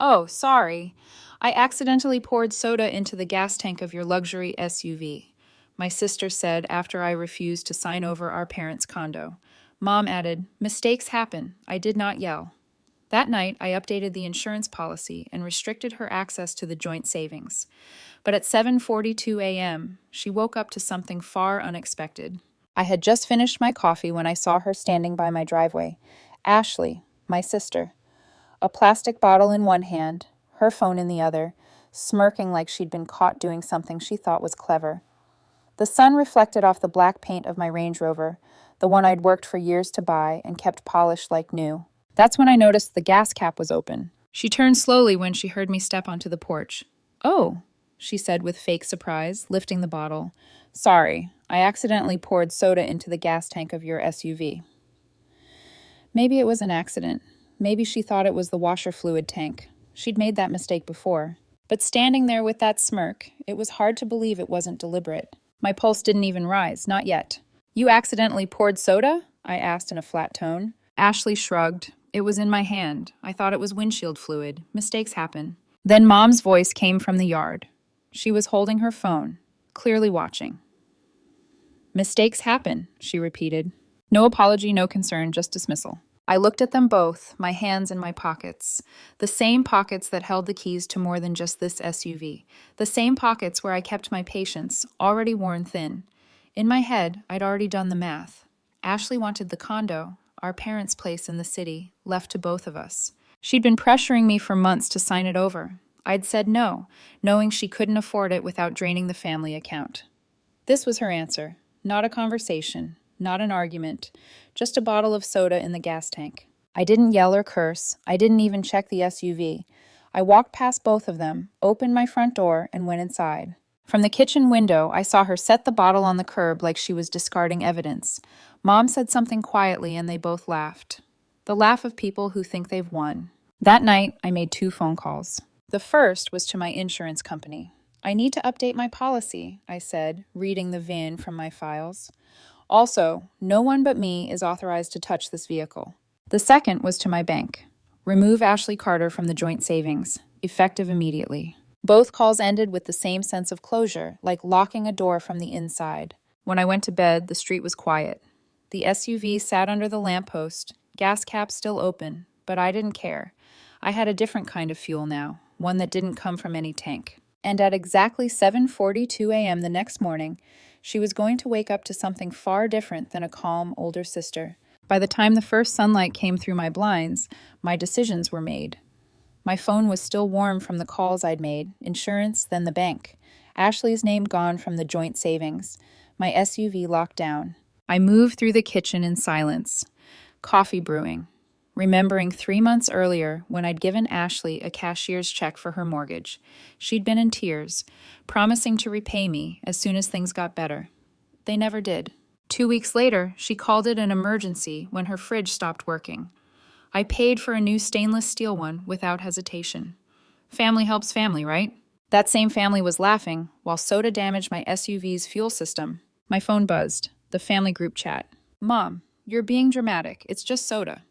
Oh, sorry. I accidentally poured soda into the gas tank of your luxury SUV, my sister said after I refused to sign over our parents' condo. Mom added, mistakes happen. I did not yell. That night, I updated the insurance policy and restricted her access to the joint savings. But at 7:42 a.m., she woke up to something far unexpected. I had just finished my coffee when I saw her standing by my driveway. Ashley, my sister, a plastic bottle in one hand, her phone in the other, smirking like she'd been caught doing something she thought was clever. The sun reflected off the black paint of my Range Rover, the one I'd worked for years to buy and kept polished like new. That's when I noticed the gas cap was open. She turned slowly when she heard me step onto the porch. Oh, she said with fake surprise, lifting the bottle. Sorry, I accidentally poured soda into the gas tank of your SUV. Maybe it was an accident. Maybe she thought it was the washer fluid tank. She'd made that mistake before. But standing there with that smirk, it was hard to believe it wasn't deliberate. My pulse didn't even rise, not yet. You accidentally poured soda? I asked in a flat tone. Ashley shrugged. It was in my hand. I thought it was windshield fluid. Mistakes happen. Then Mom's voice came from the yard. She was holding her phone, clearly watching. Mistakes happen, she repeated. No apology, no concern, just dismissal. I looked at them both, my hands in my pockets. The same pockets that held the keys to more than just this SUV. The same pockets where I kept my patience, already worn thin. In my head, I'd already done the math. Ashley wanted the condo, our parents' place in the city, left to both of us. She'd been pressuring me for months to sign it over. I'd said no, knowing she couldn't afford it without draining the family account. This was her answer. Not a conversation, not an argument, just a bottle of soda in the gas tank. I didn't yell or curse. I didn't even check the SUV. I walked past both of them, opened my front door, and went inside. From the kitchen window, I saw her set the bottle on the curb like she was discarding evidence. Mom said something quietly, and they both laughed. The laugh of people who think they've won. That night, I made 2 phone calls. The first was to my insurance company. I need to update my policy, I said, reading the VIN from my files. Also, no one but me is authorized to touch this vehicle. The second was to my bank. Remove Ashley Carter from the joint savings, effective immediately. Both calls ended with the same sense of closure, like locking a door from the inside. When I went to bed, the street was quiet. The SUV sat under the lamppost, gas cap still open, but I didn't care. I had a different kind of fuel now, one that didn't come from any tank. And at exactly 7:42 a.m. the next morning, she was going to wake up to something far different than a calm older sister. By the time the first sunlight came through my blinds, my decisions were made. My phone was still warm from the calls I'd made, insurance, then the bank. Ashley's name gone from the joint savings. My SUV locked down. I moved through the kitchen in silence. Coffee brewing. Remembering 3 months earlier when I'd given Ashley a cashier's check for her mortgage. She'd been in tears, promising to repay me as soon as things got better. They never did. 2 weeks later, she called it an emergency when her fridge stopped working. I paid for a new stainless steel one without hesitation. Family helps family, right? That same family was laughing while soda damaged my SUV's fuel system. My phone buzzed. The family group chat. Mom, you're being dramatic. It's just soda.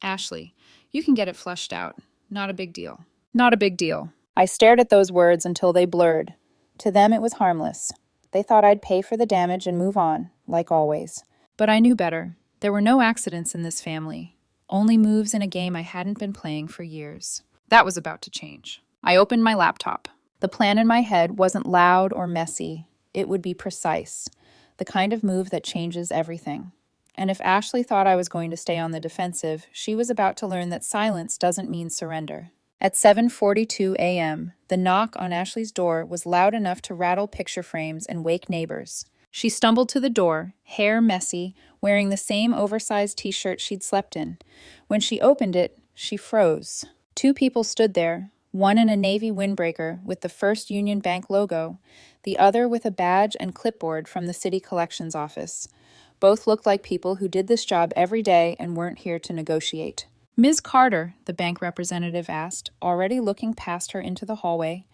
Ashley, you can get it flushed out. Not a big deal. Not a big deal. I stared at those words until they blurred. To them, it was harmless. They thought I'd pay for the damage and move on, like always. But I knew better. There were no accidents in this family. Only moves in a game I hadn't been playing for years. That was about to change. I opened my laptop. The plan in my head wasn't loud or messy. It would be precise. The kind of move that changes everything. And if Ashley thought I was going to stay on the defensive, she was about to learn that silence doesn't mean surrender. At 7:42 a.m., the knock on Ashley's door was loud enough to rattle picture frames and wake neighbors. She stumbled to the door, hair messy, wearing the same oversized t-shirt she'd slept in. When she opened it, she froze. 2 people stood there, one in a navy windbreaker with the First Union Bank logo, the other with a badge and clipboard from the city collections office. Both looked like people who did this job every day and weren't here to negotiate. Ms. Carter, the bank representative asked, already looking past her into the hallway,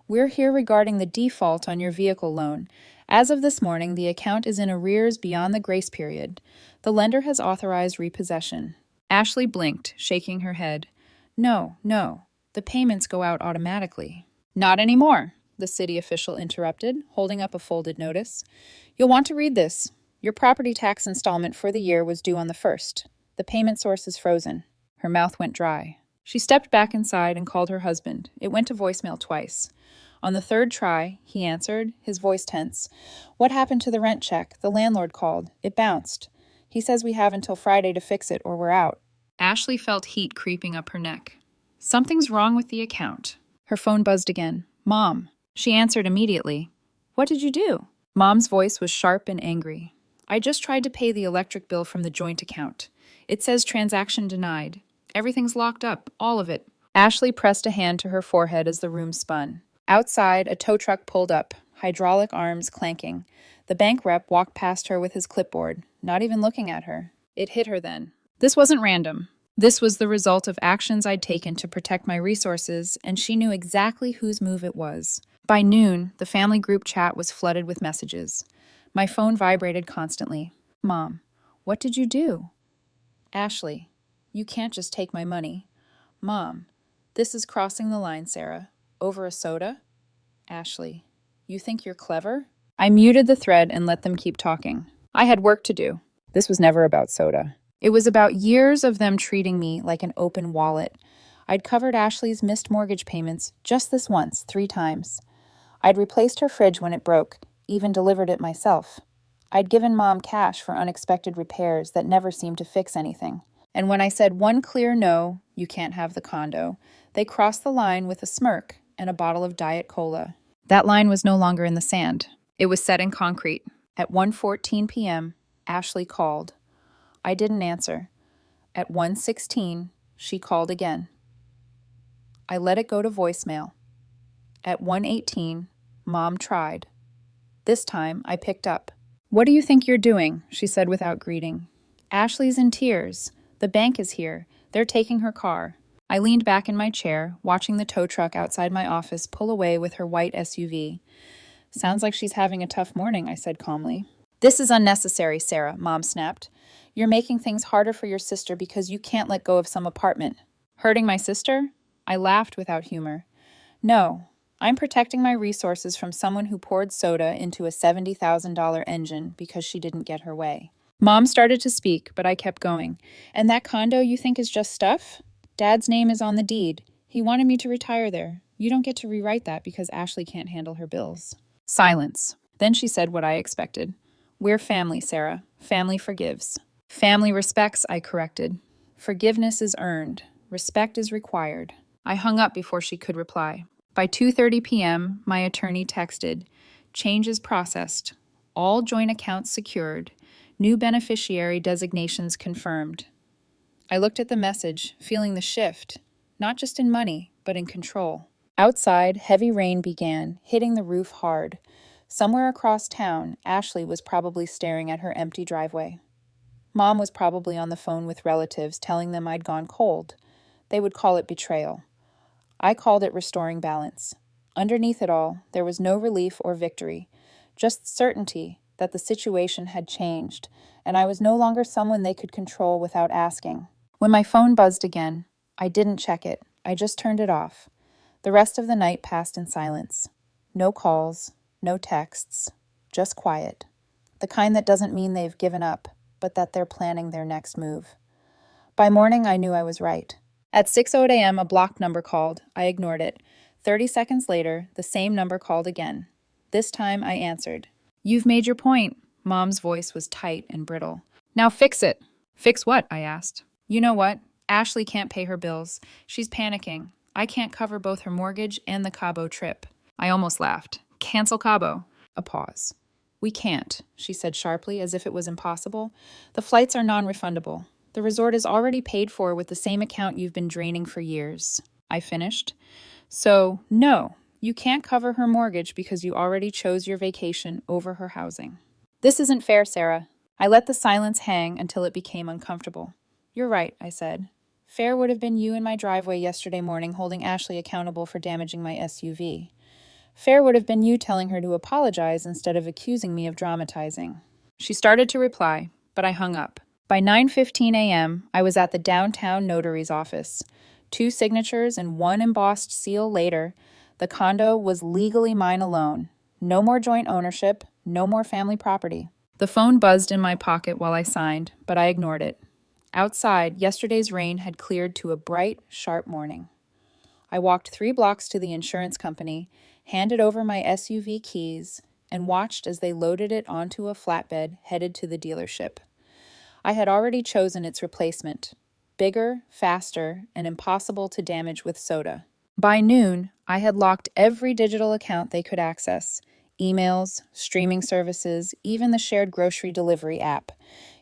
we're here regarding the default on your vehicle loan. As of this morning, the account is in arrears beyond the grace period. The lender has authorized repossession. Ashley blinked, shaking her head. No, no. The payments go out automatically. Not anymore, the city official interrupted, holding up a folded notice. You'll want to read this. Your property tax installment for the year was due on the 1st. The payment source is frozen. Her mouth went dry. She stepped back inside and called her husband. It went to voicemail twice. On the third try, he answered, his voice tense. What happened to the rent check? The landlord called. It bounced. He says we have until Friday to fix it or we're out. Ashley felt heat creeping up her neck. Something's wrong with the account. Her phone buzzed again. Mom. She answered immediately. What did you do? Mom's voice was sharp and angry. I just tried to pay the electric bill from the joint account. It says transaction denied. Everything's locked up, all of it. Ashley pressed a hand to her forehead as the room spun. Outside, a tow truck pulled up, hydraulic arms clanking. The bank rep walked past her with his clipboard, not even looking at her. It hit her then. This wasn't random. This was the result of actions I'd taken to protect my resources, and she knew exactly whose move it was. By noon, the family group chat was flooded with messages. My phone vibrated constantly. Mom, what did you do? Ashley, you can't just take my money. Mom, this is crossing the line, Sarah. Over a soda? Ashley, you think you're clever? I muted the thread and let them keep talking. I had work to do. This was never about soda. It was about years of them treating me like an open wallet. I'd covered Ashley's missed mortgage payments just this once, 3 times. I'd replaced her fridge when it broke, even delivered it myself. I'd given Mom cash for unexpected repairs that never seemed to fix anything. And when I said one clear no, you can't have the condo, they crossed the line with a smirk and a bottle of Diet Cola. That line was no longer in the sand. It was set in concrete. At 1:14 p.m., Ashley called. I didn't answer. At 1:16, she called again. I let it go to voicemail. At 1:18, Mom tried. This time, I picked up. What do you think you're doing? She said without greeting. Ashley's in tears. The bank is here. They're taking her car. I leaned back in my chair, watching the tow truck outside my office pull away with her white SUV. Sounds like she's having a tough morning, I said calmly. This is unnecessary, Sarah, Mom snapped. You're making things harder for your sister because you can't let go of some apartment. Hurting my sister? I laughed without humor. No, I'm protecting my resources from someone who poured soda into a $70,000 engine because she didn't get her way. Mom started to speak, but I kept going. And that condo you think is just stuff? Dad's name is on the deed. He wanted me to retire there. You don't get to rewrite that because Ashley can't handle her bills. Silence. Then she said what I expected. We're family, Sarah. Family forgives. Family respects, I corrected. Forgiveness is earned. Respect is required. I hung up before she could reply. By 2:30 p.m., my attorney texted, changes processed, all joint accounts secured, new beneficiary designations confirmed. I looked at the message, feeling the shift, not just in money, but in control. Outside, heavy rain began, hitting the roof hard. Somewhere across town, Ashley was probably staring at her empty driveway. Mom was probably on the phone with relatives telling them I'd gone cold. They would call it betrayal. I called it restoring balance. Underneath it all, there was no relief or victory, just certainty that the situation had changed, and I was no longer someone they could control without asking. When my phone buzzed again, I didn't check it. I just turned it off. The rest of the night passed in silence. No calls, no texts, just quiet. The kind that doesn't mean they've given up, but that they're planning their next move. By morning, I knew I was right. At 6:00 a.m., a blocked number called. I ignored it. 30 seconds later, the same number called again. This time, I answered. You've made your point. Mom's voice was tight and brittle. Now fix it. Fix what? I asked. You know what? Ashley can't pay her bills. She's panicking. I can't cover both her mortgage and the Cabo trip. I almost laughed. Cancel Cabo. A pause. We can't, she said sharply, as if it was impossible. The flights are non-refundable. The resort is already paid for with the same account you've been draining for years. I finished. So, no, you can't cover her mortgage because you already chose your vacation over her housing. This isn't fair, Sarah. I let the silence hang until it became uncomfortable. You're right, I said. Fair would have been you in my driveway yesterday morning holding Ashley accountable for damaging my SUV. Fair would have been you telling her to apologize instead of accusing me of dramatizing. She started to reply, but I hung up. By 9:15 a.m., I was at the downtown notary's office. 2 signatures and 1 embossed seal later, the condo was legally mine alone. No more joint ownership, no more family property. The phone buzzed in my pocket while I signed, but I ignored it. Outside, yesterday's rain had cleared to a bright, sharp morning. I walked 3 blocks to the insurance company, handed over my SUV keys, and watched as they loaded it onto a flatbed headed to the dealership. I had already chosen its replacement: bigger, faster, and impossible to damage with soda. By noon, I had locked every digital account they could access: emails, streaming services, even the shared grocery delivery app.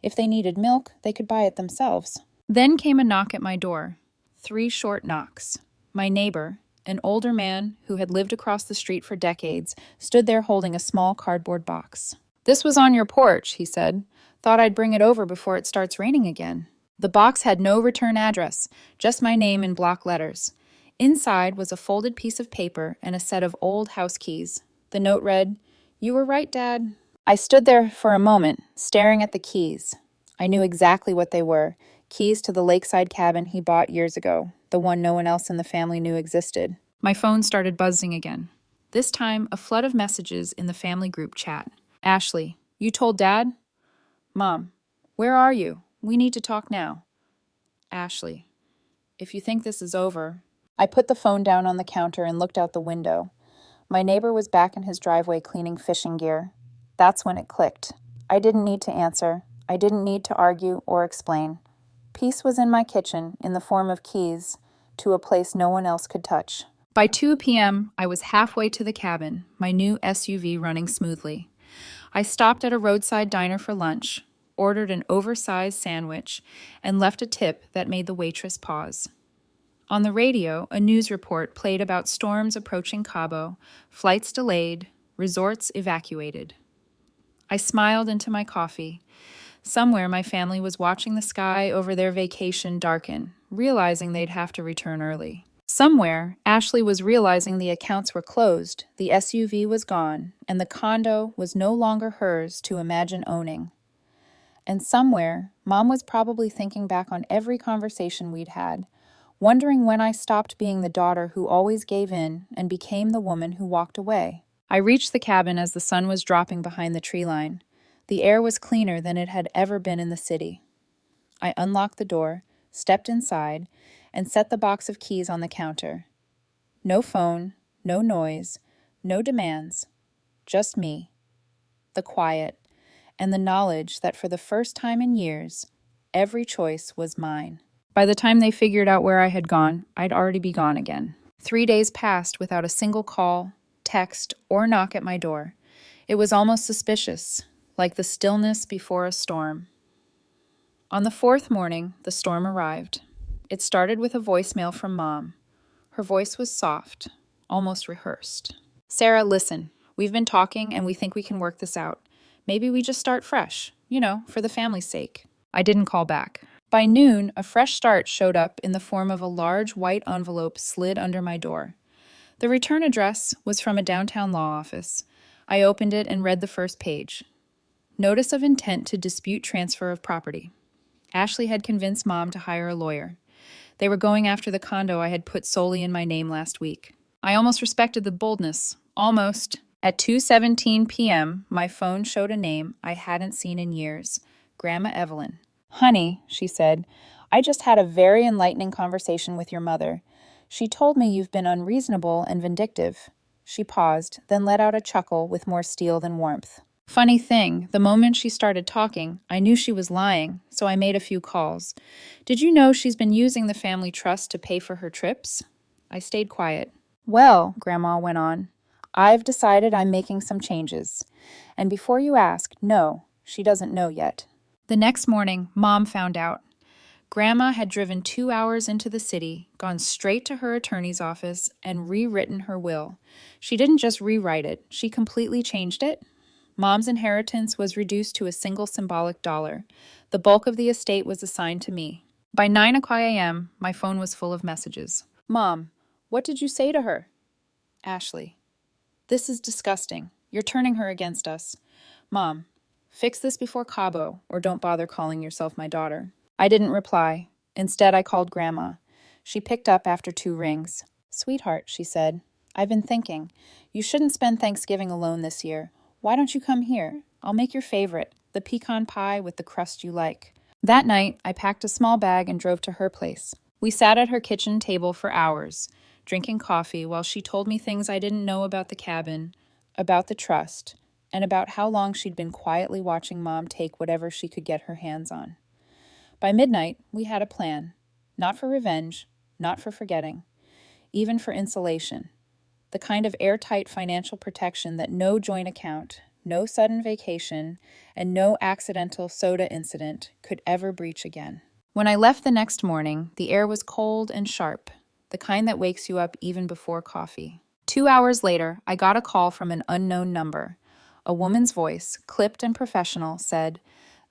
If they needed milk, they could buy it themselves. Then came a knock at my door. 3 short knocks. My neighbor, an older man who had lived across the street for decades, stood there holding a small cardboard box. "This was on your porch," he said. "Thought I'd bring it over before it starts raining again." The box had no return address, just my name in block letters. Inside was a folded piece of paper and a set of old house keys. The note read, "You were right, Dad." I stood there for a moment, staring at the keys. I knew exactly what they were: keys to the lakeside cabin he bought years ago, the one no one else in the family knew existed. My phone started buzzing again. This time, a flood of messages in the family group chat. "Ashley, you told Dad?" "Mom, where are you? We need to talk now." "Ashley, if you think this is over." I put the phone down on the counter and looked out the window. My neighbor was back in his driveway cleaning fishing gear. That's when it clicked. I didn't need to answer. I didn't need to argue or explain. Peace was in my kitchen in the form of keys to a place no one else could touch. By 2 p.m., I was halfway to the cabin, my new SUV running smoothly. I stopped at a roadside diner for lunch, ordered an oversized sandwich, and left a tip that made the waitress pause. On the radio, a news report played about storms approaching Cabo, flights delayed, resorts evacuated. I smiled into my coffee. Somewhere my family was watching the sky over their vacation darken, realizing they'd have to return early. Somewhere, Ashley was realizing the accounts were closed, the SUV was gone, and the condo was no longer hers to imagine owning. And somewhere, Mom was probably thinking back on every conversation we'd had, wondering when I stopped being the daughter who always gave in and became the woman who walked away. I reached the cabin as the sun was dropping behind the tree line. The air was cleaner than it had ever been in the city. I unlocked the door, stepped inside, and set the box of keys on the counter. No phone, no noise, no demands, just me, the quiet, and the knowledge that for the first time in years, every choice was mine. By the time they figured out where I had gone, I'd already be gone again. 3 days passed without a single call, text, or knock at my door. It was almost suspicious, like the stillness before a storm. On the 4th morning, the storm arrived. It started with a voicemail from Mom. Her voice was soft, almost rehearsed. "Sarah, listen, we've been talking and we think we can work this out. Maybe we just start fresh, for the family's sake." I didn't call back. By noon, a fresh start showed up in the form of a large white envelope slid under my door. The return address was from a downtown law office. I opened it and read the first page. Notice of intent to dispute transfer of property. Ashley had convinced Mom to hire a lawyer. They were going after the condo I had put solely in my name last week. I almost respected the boldness. Almost. At 2:17 p.m., my phone showed a name I hadn't seen in years: Grandma Evelyn. "Honey," she said, "I just had a very enlightening conversation with your mother. She told me you've been unreasonable and vindictive." She paused, then let out a chuckle with more steel than warmth. Funny thing, the moment she started talking, I knew she was lying, so I made a few calls. "Did you know she's been using the family trust to pay for her trips?" I stayed quiet. "Well," Grandma went on, "I've decided I'm making some changes. And before you ask, no, she doesn't know yet." The next morning, Mom found out. Grandma had driven 2 hours into the city, gone straight to her attorney's office, and rewritten her will. She didn't just rewrite it, she completely changed it. Mom's inheritance was reduced to a single symbolic dollar. The bulk of the estate was assigned to me. By 9 a.m., my phone was full of messages. "Mom, what did you say to her?" "Ashley, this is disgusting. You're turning her against us." "Mom, fix this before Cabo, or don't bother calling yourself my daughter." I didn't reply. Instead, I called Grandma. She picked up after 2 rings. "Sweetheart," she said, "I've been thinking. You shouldn't spend Thanksgiving alone this year. Why don't you come here? I'll make your favorite, the pecan pie with the crust you like." That night, I packed a small bag and drove to her place. We sat at her kitchen table for hours, drinking coffee while she told me things I didn't know about the cabin, about the trust, and about how long she'd been quietly watching Mom take whatever she could get her hands on. By midnight, we had a plan. Not for revenge, not for forgetting, even for insulation. The kind of airtight financial protection that no joint account, no sudden vacation, and no accidental soda incident could ever breach again. When I left the next morning, the air was cold and sharp, the kind that wakes you up even before coffee. 2 hours later, I got a call from an unknown number. A woman's voice, clipped and professional, said,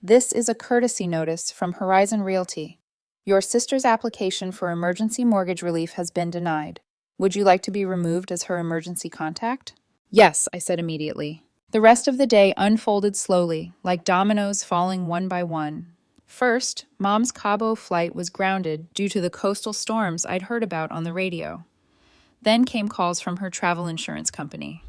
"This is a courtesy notice from Horizon Realty. Your sister's application for emergency mortgage relief has been denied. Would you like to be removed as her emergency contact?" "Yes," I said immediately. The rest of the day unfolded slowly, like dominoes falling one by one. First, Mom's Cabo flight was grounded due to the coastal storms I'd heard about on the radio. Then came calls from her travel insurance company.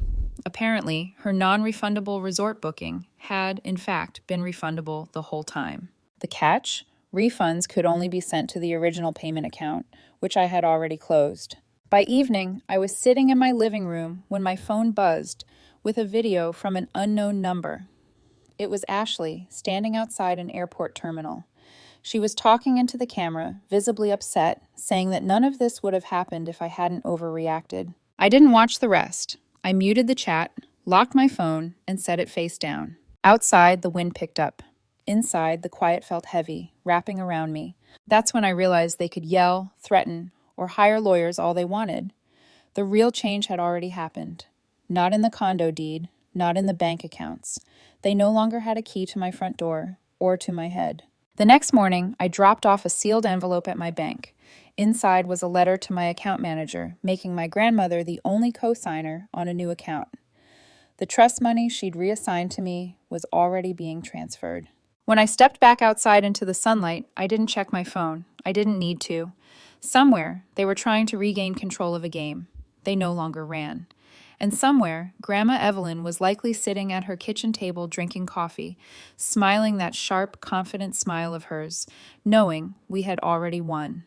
Apparently, her non-refundable resort booking had, in fact, been refundable the whole time. The catch? Refunds could only be sent to the original payment account, which I had already closed. By evening, I was sitting in my living room when my phone buzzed with a video from an unknown number. It was Ashley, standing outside an airport terminal. She was talking into the camera, visibly upset, saying that none of this would have happened if I hadn't overreacted. I didn't watch the rest. I muted the chat, locked my phone, and set it face down. Outside, the wind picked up. Inside, the quiet felt heavy, wrapping around me. That's when I realized they could yell, threaten, or hire lawyers all they wanted. The real change had already happened. Not in the condo deed, not in the bank accounts. They no longer had a key to my front door or to my head. The next morning, I dropped off a sealed envelope at my bank. Inside was a letter to my account manager, making my grandmother the only co-signer on a new account. The trust money she'd reassigned to me was already being transferred. When I stepped back outside into the sunlight, I didn't check my phone. I didn't need to. Somewhere, they were trying to regain control of a game. They no longer ran. And somewhere, Grandma Evelyn was likely sitting at her kitchen table drinking coffee, smiling that sharp, confident smile of hers, knowing we had already won.